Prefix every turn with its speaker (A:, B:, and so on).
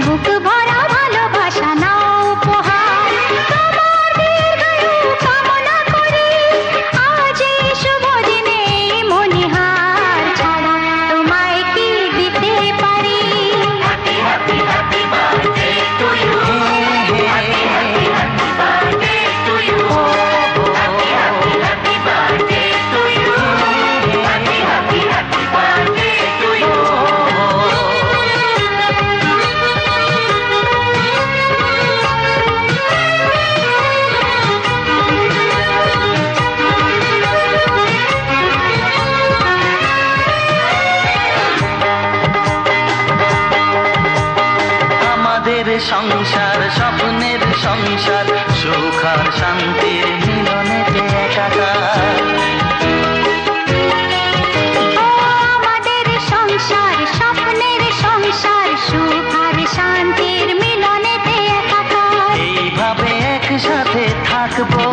A: বুক ভরা ভালোবাসা নাও উপহার, তোমার দীর্ঘায়ু কামনা করি। আজ এই শুভ দিনে মনিহার ছাড়া তোমায় কি দিতে পারি?
B: সংসার স্বপ্নের সংসার, সুখ আর শান্তির মিলনেতে একাকার।
A: আমাদের সংসার স্বপ্নের সংসার, সুখ আর শান্তির মিলনেতে একাকার।
B: এইভাবে একসাথে থাকবো